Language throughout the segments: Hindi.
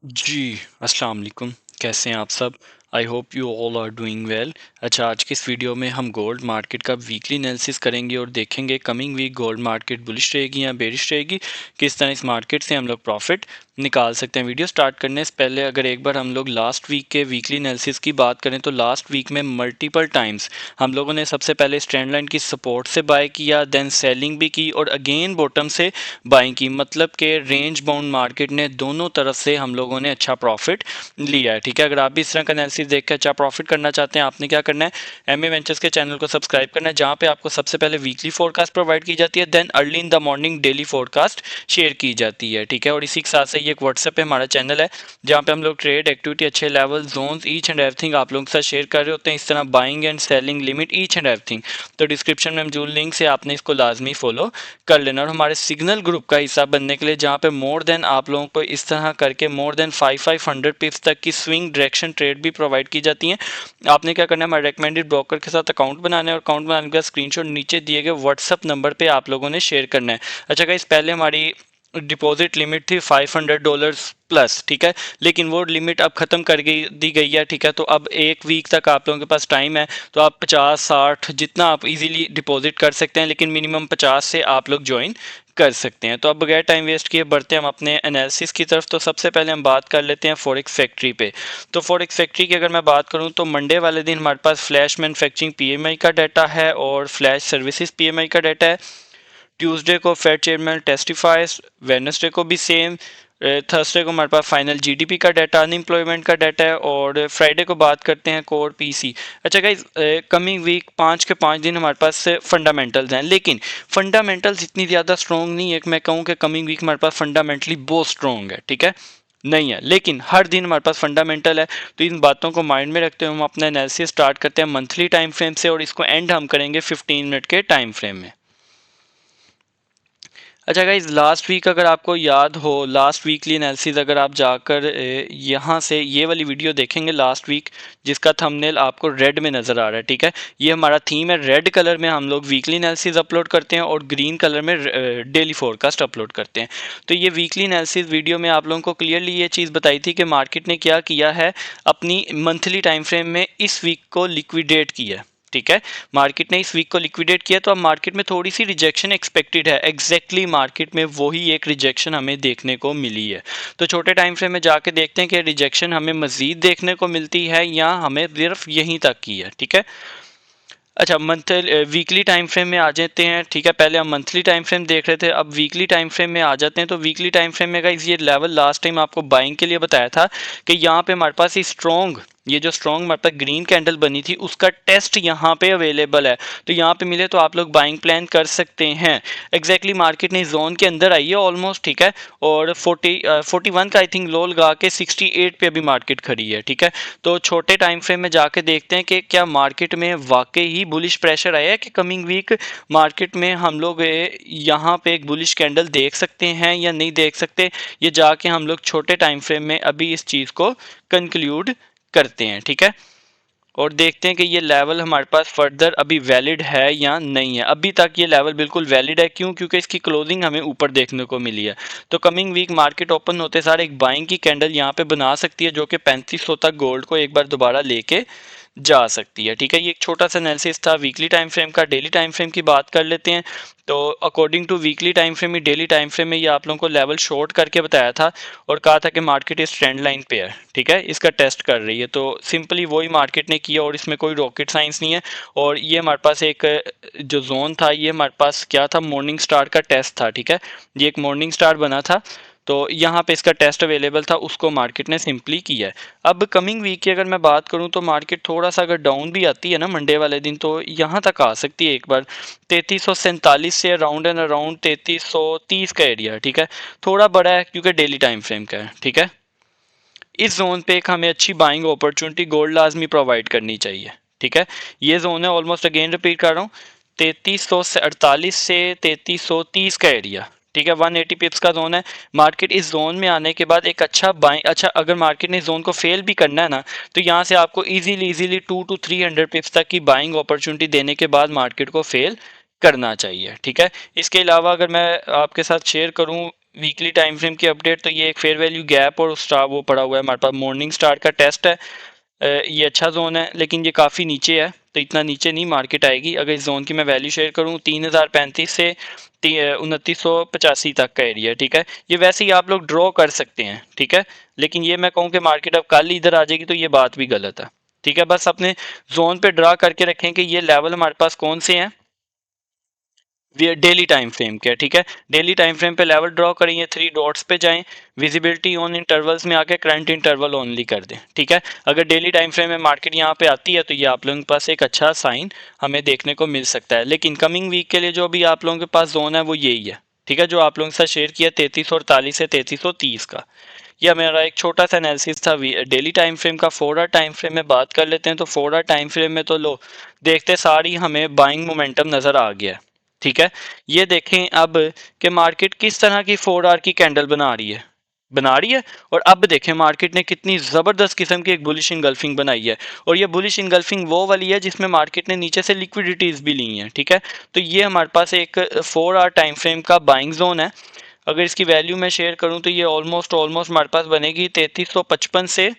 जी, अस्सलाम वालेकुम। कैसे हैं आप सब? I hope you all are doing well. अच्छा, आज की इस वीडियो में हम गोल्ड मार्केट का वीकली एनालिसिस करेंगे और देखेंगे coming week gold market bullish रहेगी या बेरिश रहेगी, किस तरह इस मार्केट से हम लोग प्रॉफिट निकाल सकते हैं। वीडियो स्टार्ट करने से पहले अगर एक बार हम लोग लास्ट वीक के वीकली एनालिसिस की बात करें तो लास्ट वीक में मल्टीपल टाइम्स हम लोगों ने सबसे पहले इस ट्रेंड लाइन की सपोर्ट से बाय किया, देन सेलिंग भी की और अगेन बॉटम से बाइंग की। मतलब कि रेंज बाउंड मार्केट ने दोनों तरफ से हम लोगों ने अच्छा प्रॉफिट लिया है। ठीक है, अगर आप भी इस तरह का एनालिसिस देख के अच्छा प्रॉफिट करना चाहते हैं, आपने क्या करना है, एमए वेंचर्स के चैनल को सब्सक्राइब करना है, जहां पे आपको सबसे पहले वीकली फोरकास्ट प्रोवाइड की जाती है, then early in the morning daily forecast share की जाती है। ठीक है, और इसी के साथ से ये एक व्हाट्सएप पे हमारा चैनल है जहाँ पे हम लोग ट्रेड एक्टिविटी, अच्छे level, zones, each and everything आप लोगों के साथ शेयर कर रहे होते हैं। इस तरह buying and selling limit, each and everything. तो डिस्क्रिप्शन में मौजूद लिंक से आपने इसको लाजमी फॉलो कर लेना और हमारे सिग्नल ग्रुप का हिस्सा बनने के लिए, जहाँ पे मोर देन आप लोगों को इस तरह करके मोर देन 500 पिप्स तक की स्विंग डायरेक्शन ट्रेड भी प्रोवाइड की जाती हैं। आपने क्या करना है, हमारे रेकमेंडेड ब्रोकर के साथ अकाउंट बनाना है और अकाउंट बनाने के बाद स्क्रीनशॉट नीचे दिए गए व्हाट्सअप नंबर पे आप लोगों ने शेयर करना है। अच्छा गाइस, पहले हमारी डिपॉजिट लिमिट थी $500 प्लस। ठीक है, लेकिन वो लिमिट अब ख़त्म कर दी गई है। ठीक है, तो अब एक वीक तक आप लोगों के पास टाइम है, तो आप 50-60 जितना आप इजीली डिपॉजिट कर सकते हैं, लेकिन मिनिमम 50 से आप लोग ज्वाइन कर सकते हैं। तो अब बगैर टाइम वेस्ट किए बढ़ते हैं हम अपने एनालिसिस की तरफ। तो सबसे पहले हम बात कर लेते हैं फॉरेक्स फैक्ट्री पे। तो फॉरेक्स फैक्ट्री की अगर मैं बात करूं तो मंडे वाले दिन हमारे पास फ्लैश मैन्युफैक्चरिंग पीएमआई का डाटा है और फ्लैश सर्विसेज पीएमआई का डाटा है। ट्यूसडे को फेड चेयरमैन टेस्टिफाइज, वेडनेसडे को भी सेम, थर्सडे को हमारे पास फाइनल जीडीपी का डाटा, अनएम्प्लॉयमेंट का डाटा है और फ्राइडे को बात करते हैं कोर पीसी। अच्छा गाइज, कमिंग वीक 5 के 5 दिन हमारे पास फंडामेंटल्स हैं, लेकिन फंडामेंटल्स इतनी ज़्यादा स्ट्रॉन्ग नहीं है कि मैं कहूँ कि कमिंग वीक हमारे पास फंडामेंटली बहुत स्ट्रॉन्ग है। ठीक है, नहीं है, लेकिन हर दिन हमारे पास फंडामेंटल है। तो इन बातों को माइंड में रखते हुए हम अपना एनालिसिस स्टार्ट करते हैं मंथली टाइम फ्रेम से और इसको एंड हम करेंगे 15 मिनट के टाइम फ्रेम में। अच्छा गाइज, लास्ट वीक अगर आपको याद हो, लास्ट वीकली एनालिसिस अगर आप जाकर यहाँ से ये वाली वीडियो देखेंगे लास्ट वीक, जिसका थंबनेल आपको रेड में नज़र आ रहा है। ठीक है, ये हमारा थीम है। रेड कलर में हम लोग वीकली एनालिसिस अपलोड करते हैं और ग्रीन कलर में डेली फोरकास्ट अपलोड करते हैं। तो ये वीकली एनालिसिस वीडियो में आप लोगों को क्लियरली ये चीज़ बताई थी कि मार्केट ने क्या किया है, अपनी मंथली टाइम फ्रेम में इस वीक को लिक्विडेट किया है। ठीक है, मार्केट ने इस वीक को लिक्विडेट किया, तो अब मार्केट में थोड़ी सी रिजेक्शन एक्सपेक्टेड है। एग्जैक्टली मार्केट में वही एक रिजेक्शन हमें देखने को मिली है। तो छोटे टाइम फ्रेम में जाके देखते हैं कि रिजेक्शन हमें मजीद देखने को मिलती है या हमें सिर्फ यहीं तक की है। ठीक है, अच्छा, वीकली टाइम फ्रेम में आ जाते हैं। ठीक है, पहले हम मंथली टाइम फ्रेम देख रहे थे, अब वीकली टाइम फ्रेम में आ जाते हैं। तो वीकली टाइम फ्रेम में गाइस ये लेवल लास्ट टाइम आपको बाइंग के लिए बताया था कि यहाँ पे हमारे पास ये जो स्ट्रॉन्ग हमारे पास ग्रीन कैंडल बनी थी, उसका टेस्ट यहाँ पे अवेलेबल है। तो यहाँ पे मिले तो आप लोग बाइंग प्लान कर सकते हैं। एग्जैक्टली मार्केट ने जोन के अंदर आई है ऑलमोस्ट। ठीक है, और 41 का आई थिंक लो लगा के 68 पे अभी मार्केट खड़ी है। ठीक है, तो छोटे टाइम फ्रेम में जाके देखते हैं कि क्या मार्केट में वाकई ही बुलिश प्रेशर आया है कि कमिंग वीक मार्केट में हम लोग यहाँ पे एक बुलिश कैंडल देख सकते हैं या नहीं देख सकते। ये जाके हम लोग छोटे टाइम फ्रेम में अभी इस चीज़ को कंक्लूड करते हैं। ठीक है, और देखते हैं कि ये लेवल हमारे पास फर्दर अभी वैलिड है या नहीं है। अभी तक ये लेवल बिल्कुल वैलिड है। क्यों? क्योंकि इसकी क्लोजिंग हमें ऊपर देखने को मिली है। तो कमिंग वीक मार्केट ओपन होते सार एक बाइंग की कैंडल यहाँ पे बना सकती है, जो कि 3500 तक गोल्ड को एक बार दोबारा लेके जा सकती है। ठीक है, ये एक छोटा सा एनालिसिस था वीकली टाइम फ्रेम का। डेली टाइम फ्रेम की बात कर लेते हैं। तो according to weekly time frame ही डेली टाइम फ्रेम में ये आप लोगों को लेवल शॉर्ट करके बताया था और कहा था कि मार्केट इस ट्रेंड लाइन पे है। ठीक है, इसका टेस्ट कर रही है। तो सिंपली वही मार्केट ने किया और इसमें कोई रॉकेट साइंस नहीं है। और ये हमारे पास एक जो जोन था, ये हमारे पास क्या था, मॉर्निंग स्टार का टेस्ट था। ठीक है, ये एक मॉर्निंग स्टार बना था, तो यहाँ पे इसका टेस्ट अवेलेबल था, उसको मार्केट ने सिंपली किया है। अब कमिंग वीक की अगर मैं बात करूँ तो मार्केट थोड़ा सा अगर डाउन भी आती है ना मंडे वाले दिन, तो यहाँ तक आ सकती है एक बार 3347 से अराउंड एंड अराउंड 3330 का एरिया। ठीक है, थोड़ा बड़ा है क्योंकि डेली टाइम फ्रेम का है। ठीक है, इस जोन पे एक हमें अच्छी बाइंग अपॉर्चुनिटी गोल्ड लाजमी प्रोवाइड करनी चाहिए। ठीक है, ये जोन है, ऑलमोस्ट अगेन रिपीट कर रहा हूँ, 3348 से 3330 का एरिया। ठीक है, 180 पिप्स का जोन है। मार्केट इस जोन में आने के बाद एक अच्छा अगर मार्केट ने इस जोन को फेल भी करना है ना, तो यहाँ से आपको इजीली 2 to 300 पिप्स तक की बाइंग अपॉर्चुनिटी देने के बाद मार्केट को फेल करना चाहिए। ठीक है, इसके अलावा अगर मैं आपके साथ शेयर करूँ वीकली टाइम फ्रेम की अपडेट, तो ये एक फेयर वैल्यू गैप और स्टार वो पड़ा हुआ है हमारे पास, मॉर्निंग स्टार का टेस्ट है। ये अच्छा जोन है लेकिन ये काफ़ी नीचे है, तो इतना नीचे नहीं मार्केट आएगी। अगर इस जोन की मैं वैल्यू शेयर करूँ 3035 से 2985 तक का एरिया है, ठीक है। ये वैसे ही आप लोग ड्रॉ कर सकते हैं, ठीक है, लेकिन ये मैं कहूँ कि मार्केट अब कल इधर आ जाएगी तो ये बात भी गलत है, ठीक है। बस अपने जोन पे ड्रा करके रखें कि ये लेवल हमारे पास कौन से हैं, डेली टाइम फ्रेम के, ठीक है। डेली टाइम फ्रेम पे लेवल ड्रॉ करेंगे, थ्री डॉट्स पे जाएं, विजिबिलिटी ऑन इंटरवल्स में आके करंट इंटरवल ओनली कर दें, ठीक है। अगर डेली टाइम फ्रेम में मार्केट यहाँ पे आती है तो ये आप लोगों के पास एक अच्छा साइन हमें देखने को मिल सकता है। लेकिन कमिंग वीक के लिए जो भी आप लोगों के पास जोन है वो यही है, ठीक है, जो आप लोगों के साथ शेयर किया 3340 से 3330 का। यह हमारा एक छोटा सा एनालिसिस था डेली टाइम फ्रेम का। 4 आवर टाइम फ्रेम में बात कर लेते हैं, तो 4 आवर टाइम फ्रेम में तो लो देखते सारी हमें बाइंग मोमेंटम नज़र आ गया, ठीक है। ये देखें अब कि मार्केट किस तरह की 4 आवर की कैंडल बना रही है और अब देखें मार्केट ने कितनी ज़बरदस्त किस्म की एक बुलिश इंगल्फिंग बनाई है। और ये बुलिश इंगल्फिंग वो वाली है जिसमें मार्केट ने नीचे से लिक्विडिटीज़ भी ली हैं, ठीक है। तो ये हमारे पास एक 4 आवर टाइम फ्रेम का बाइंग जोन है। अगर इसकी वैल्यू मैं शेयर करूं तो ये ऑलमोस्ट ऑलमोस्ट हमारे पास बनेगी 3355 से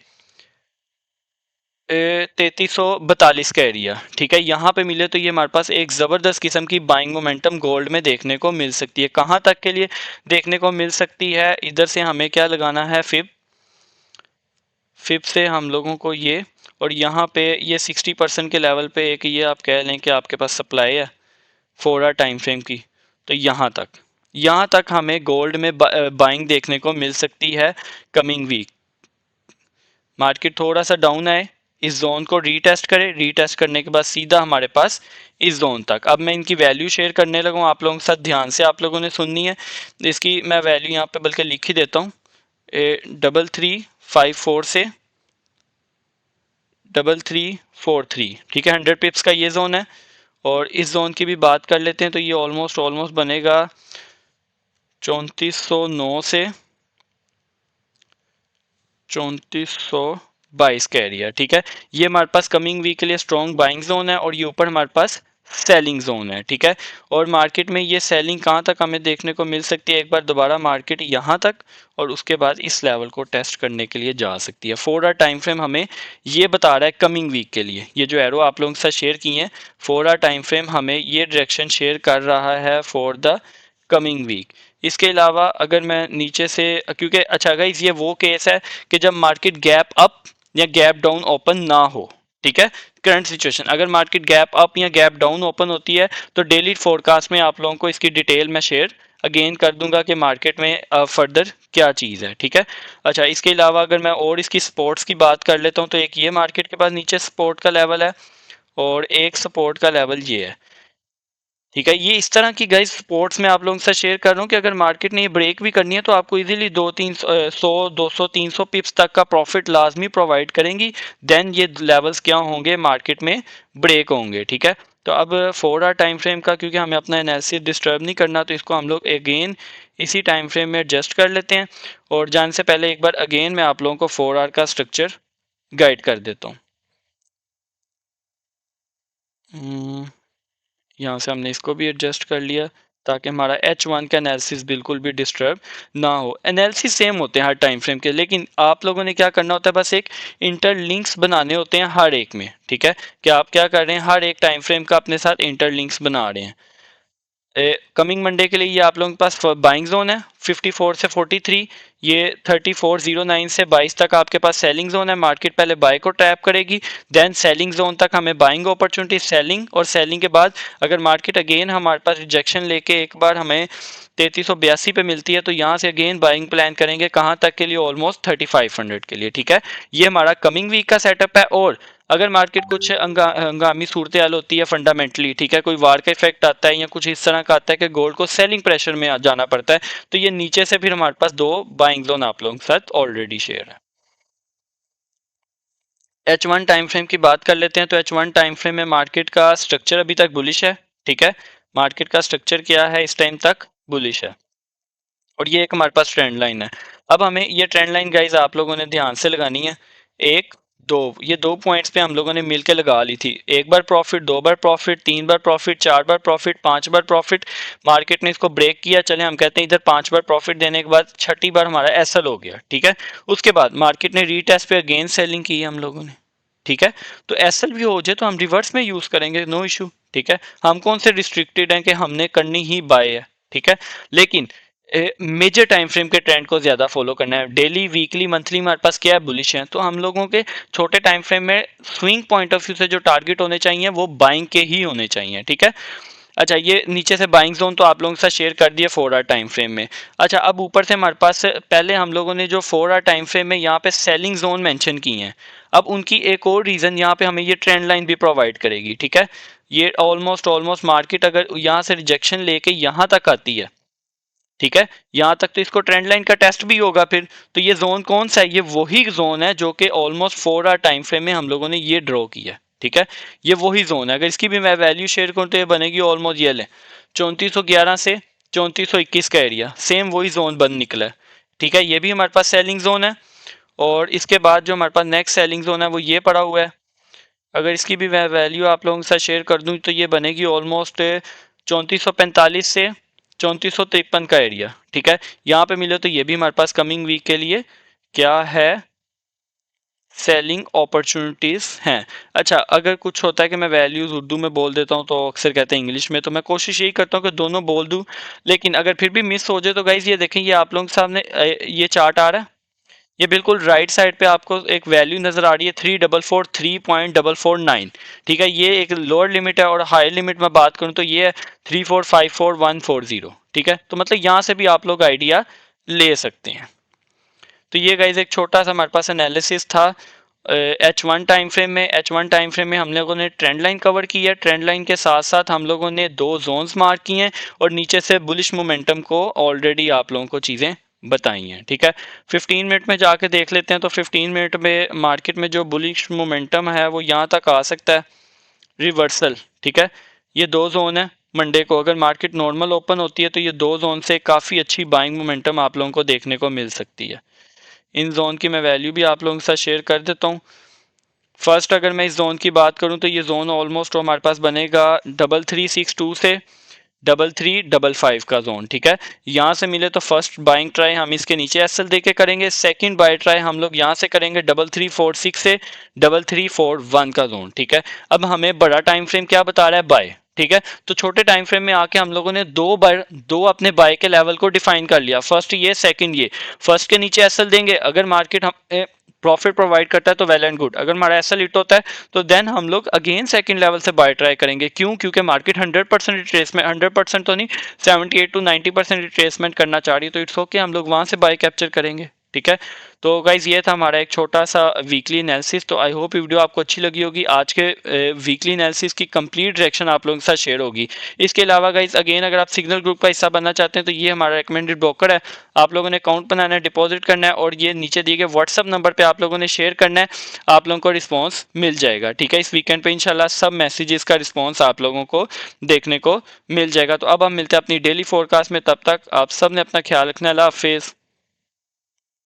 3342 का एरिया, ठीक है। यहाँ पे मिले तो ये हमारे पास एक ज़बरदस्त किस्म की बाइंग मोमेंटम गोल्ड में देखने को मिल सकती है। कहाँ तक के लिए देखने को मिल सकती है, इधर से हमें क्या लगाना है, फिब से हम लोगों को ये, और यहाँ पे ये 60% के लेवल पे एक ये आप कह लें कि आपके पास सप्लाई है 4 आवर टाइम फ्रेम की। तो यहाँ तक हमें गोल्ड में बाइंग देखने को मिल सकती है कमिंग वीक। मार्केट थोड़ा सा डाउन आए, इस जोन को रीटेस्ट करे, रीटेस्ट करने के बाद सीधा हमारे पास इस जोन तक। अब मैं इनकी वैल्यू शेयर करने लगा हूँ आप लोगों के साथ, ध्यान से आप लोगों ने सुननी है। इसकी मैं वैल्यू यहाँ पे बल्कि लिख ही देता हूँ, 3354 से 3343, ठीक है। 100 पिप्स का ये जोन है। और इस जोन की भी बात कर लेते हैं तो ये ऑलमोस्ट ऑलमोस्ट बनेगा 3409 से 3422 का एरिया, ठीक है। ये हमारे पास कमिंग वीक के लिए स्ट्रॉन्ग बाइंग जोन है और ये ऊपर हमारे पास सेलिंग जोन है, ठीक है। और मार्केट में ये सेलिंग कहाँ तक हमें देखने को मिल सकती है, एक बार दोबारा मार्केट यहाँ तक और उसके बाद इस लेवल को टेस्ट करने के लिए जा सकती है। 4 आवर टाइम फ्रेम हमें ये बता रहा है कमिंग वीक के लिए, ये जो एरो आप लोगों के साथ शेयर किए हैं 4 आवर टाइम फ्रेम हमें ये डायरेक्शन शेयर कर रहा है फॉर द कमिंग वीक। इसके अलावा अगर मैं नीचे से, क्योंकि अच्छा गाइस ये वो केस है कि जब मार्केट गैप अप या गैप डाउन ओपन ना हो, ठीक है। करंट सिचुएशन अगर मार्केट गैप अप या गैप डाउन ओपन होती है तो डेली फोरकास्ट में आप लोगों को इसकी डिटेल मैं शेयर अगेन कर दूंगा कि मार्केट में फर्दर क्या चीज़ है, ठीक है। अच्छा इसके अलावा अगर मैं और इसकी सपोर्ट्स की बात कर लेता हूँ तो एक ये मार्केट के पास नीचे सपोर्ट का लेवल है और एक सपोर्ट का लेवल ये है, ठीक है। ये इस तरह की गाइस स्पोर्ट्स में आप लोगों के साथ शेयर कर रहा हूँ कि अगर मार्केट ने ये ब्रेक भी करनी है तो आपको इजीली 200-300 पिप्स तक का प्रॉफिट लाजमी प्रोवाइड करेंगी। देन ये लेवल्स क्या होंगे, मार्केट में ब्रेक होंगे, ठीक है। तो अब 4 आवर टाइम फ्रेम का क्योंकि हमें अपना एनालिसिस डिस्टर्ब नहीं करना तो इसको हम लोग अगेन इसी टाइम फ्रेम में एडजस्ट कर लेते हैं। और जाने से पहले एक बार अगेन मैं आप लोगों को 4 आवर का स्ट्रक्चर गाइड कर देता हूँ। यहाँ से हमने इसको भी एडजस्ट कर लिया ताकि हमारा H1 का एनालिसिस बिल्कुल भी डिस्टर्ब ना हो। एनालिसिस सेम होते हैं हर टाइम फ्रेम के, लेकिन आप लोगों ने क्या करना होता है, बस एक इंटरलिंक्स बनाने होते हैं हर एक में, ठीक है। कि आप क्या कर रहे हैं, हर एक टाइम फ्रेम का अपने साथ इंटरलिंक्स बना रहे हैं। कमिंग मंडे के लिए ये आप लोगों के पास बाइंग जोन है 54 से 43, ये 3409 से 22 तक आपके पास सेलिंग जोन है। मार्केट पहले बाय को ट्रैप करेगी, देन सेलिंग जोन तक हमें बाइंग अपॉर्चुनिटी, सेलिंग और सेलिंग के बाद अगर मार्केट अगेन हमारे पास रिजेक्शन लेके एक बार हमें 3382 पे मिलती है तो यहाँ से अगेन बाइंग प्लान करेंगे कहाँ तक के लिए, ऑलमोस्ट 3500 के लिए, ठीक है। ये हमारा कमिंग वीक का सेटअप है। और अगर मार्केट कुछ हंगामी सूरत हाल होती है फंडामेंटली, ठीक है, कोई वार का इफेक्ट आता है या कुछ इस तरह का आता है कि गोल्ड को सेलिंग प्रेशर में जाना पड़ता है, तो ये नीचे से फिर हमारे पास दो बाइंग जोन आप लोगों के साथ ऑलरेडी शेयर है। H1 टाइम फ्रेम की बात कर लेते हैं तो H1 टाइम फ्रेम में मार्केट का स्ट्रक्चर अभी तक बुलिश है, ठीक है। मार्केट का स्ट्रक्चर क्या है, इस टाइम तक बुलिश है और ये एक हमारे पास ट्रेंड लाइन है। अब हमें ये ट्रेंड लाइन गाइज आप लोगों ने ध्यान से लगानी है, 1 ये 2 पॉइंट्स पे हम लोगों ने मिलकर लगा ली थी। एक बार प्रॉफिट, 2 बार प्रॉफिट, 3 बार प्रॉफिट, 4 बार प्रॉफिट, 5 बार प्रॉफिट। मार्केट ने इसको ब्रेक किया, चले हम कहते हैं इधर 5 बार प्रॉफिट देने के बाद छठी बार हमारा एसएल हो गया, ठीक है। उसके बाद मार्केट ने रीटेस्ट पे अगेन सेलिंग की है हम लोगों ने, ठीक है। तो एसएल भी हो जाए तो हम रिवर्स में यूज करेंगे, नो इशू, ठीक है। हम कौन से रिस्ट्रिक्टेड हैं कि हमने करनी ही बाय है, ठीक है। लेकिन मेजर टाइम फ्रेम के ट्रेंड को ज्यादा फॉलो करना है। डेली, वीकली, मंथली हमारे पास क्या है, बुलिश है, तो हम लोगों के छोटे टाइम फ्रेम में स्विंग पॉइंट ऑफ व्यू से जो टारगेट होने चाहिए वो बाइंग के ही होने चाहिए, ठीक है। अच्छा, ये नीचे से बाइंग जोन तो आप लोगों के साथ शेयर कर दिया 4 आवर टाइम फ्रेम में। अच्छा, अब ऊपर से हमारे पास पहले हम लोगों ने जो 4 आवर टाइम फ्रेम में यहाँ पे सेलिंग जोन मेंशन की हैं। अब उनकी एक और रीजन यहाँ पे हमें ये ट्रेंड लाइन भी प्रोवाइड करेगी, ठीक है। ये ऑलमोस्ट मार्केट अगर यहाँ से रिजेक्शन लेके यहाँ तक आती है, ठीक है, यहां तक, तो इसको ट्रेंड लाइन का टेस्ट भी होगा फिर। तो ये जोन कौन सा है, ये वही जोन है जो कि ऑलमोस्ट 4 आवर टाइम फ्रेम में हम लोगों ने ये ड्रॉ किया है, ठीक है। ये वही जोन है। अगर इसकी भी मैं वैल्यू शेयर करूं तो ये बनेगी ऑलमोस्ट, ये लें 3411 से 3421 का एरिया, सेम वही जोन बन निकला है, ठीक है। ये भी हमारे पास सेलिंग जोन है। और इसके बाद जो हमारे पास नेक्स्ट सेलिंग जोन है वो ये पड़ा हुआ है। अगर इसकी भी मैं वैल्यू आप लोगों के साथ शेयर कर दूं तो ये बनेगी ऑलमोस्ट 3445 से 3453 का एरिया, ठीक है। यहाँ पे मिले तो ये भी हमारे पास कमिंग वीक के लिए क्या है, सेलिंग अपॉर्चुनिटीज हैं। अच्छा, अगर कुछ होता है कि मैं वैल्यूज उर्दू में बोल देता हूँ तो अक्सर कहते हैं इंग्लिश में, तो मैं कोशिश यही करता हूँ कि दोनों बोल दूँ। लेकिन अगर फिर भी मिस हो जाए तो गाइज ये देखें, ये आप लोगों के सामने ये चार्ट आ रहा है। ये बिल्कुल राइट साइड पे आपको एक वैल्यू नजर आ रही है 3443.449, ठीक है। ये एक लोअर लिमिट है और हायर लिमिट में बात करूं तो ये है 3454140, ठीक है। तो मतलब यहाँ से भी आप लोग आइडिया ले सकते हैं। तो ये गाइज एक छोटा सा हमारे पास एनालिसिस था H1 टाइम फ्रेम में। H1 टाइम फ्रेम में हम लोगों ने ट्रेंड लाइन कवर की है, ट्रेंड लाइन के साथ साथ हम लोगों ने 2 जोन्स मार्क किए हैं और नीचे से बुलिश मोमेंटम को ऑलरेडी आप लोगों को चीज़ें बताई हैं, ठीक है। 15 मिनट में जाके देख लेते हैं। तो 15 मिनट में मार्केट में जो बुलिश मोमेंटम है वो यहाँ तक आ सकता है, रिवर्सल, ठीक है। ये 2 जोन है। मंडे को अगर मार्केट नॉर्मल ओपन होती है तो ये 2 जोन से काफ़ी अच्छी बाइंग मोमेंटम आप लोगों को देखने को मिल सकती है। इन जोन की मैं वैल्यू भी आप लोगों के साथ शेयर कर देता हूँ। फर्स्ट अगर मैं इस जोन की बात करूं तो ये जोन ऑलमोस्ट हमारे पास बनेगा 3362 से 3355 का जोन, ठीक है। यहाँ से मिले तो फर्स्ट बाइंग ट्राई हम इसके नीचे एसएल देके करेंगे। सेकंड बाय ट्राई हम लोग यहाँ से करेंगे 3346 से 3341 का जोन, ठीक है। अब हमें बड़ा टाइम फ्रेम क्या बता रहा है, बाय, ठीक है। तो छोटे टाइम फ्रेम में आके हम लोगों ने दो अपने बाय के लेवल को डिफाइन कर लिया, फर्स्ट ये, सेकंड ये। फर्स्ट के नीचे एसएल देंगे, अगर मार्केट हम प्रॉफिट प्रोवाइड करता है तो वेल एंड गुड। अगर हमारा एसएल हिट होता है तो देन हम लोग अगेन सेकंड लेवल से बाय ट्राई करेंगे। क्यों? क्योंकि मार्केट 100% रिट्रेसमेंट, 100% तो नहीं, 78 to 90% रिट्रेसमेंट करना चाह रही है, तो इट्स ओके, हम लोग वहां से बाय कैप्चर करेंगे, ठीक है। तो गाइज ये था हमारा एक छोटा सा वीकली एनालिसिस। तो आई होप वीडियो आपको अच्छी लगी होगी। आज के वीकली एनालिसिस की कंप्लीट डायरेक्शन आप लोगों के साथ शेयर होगी। इसके अलावा गाइज अगेन अगर आप सिग्नल ग्रुप का हिस्सा बनना चाहते हैं तो ये हमारा रिकमेंडेड ब्रोकर है। आप लोगों ने अकाउंट बनाना है, डिपॉजिट करना है और ये नीचे दिए गए व्हाट्सअप नंबर पर आप लोगों ने शेयर करना है, आप लोगों को रिस्पॉन्स मिल जाएगा, ठीक है। इस वीकेंड पर इंशाल्लाह सब मैसेजेस का रिस्पॉन्स आप लोगों को देखने को मिल जाएगा। तो अब हम मिलते हैं अपनी डेली फोरकास्ट में, तब तक आप सब ने अपना ख्याल रखना है। अल्लाह हाफिज़।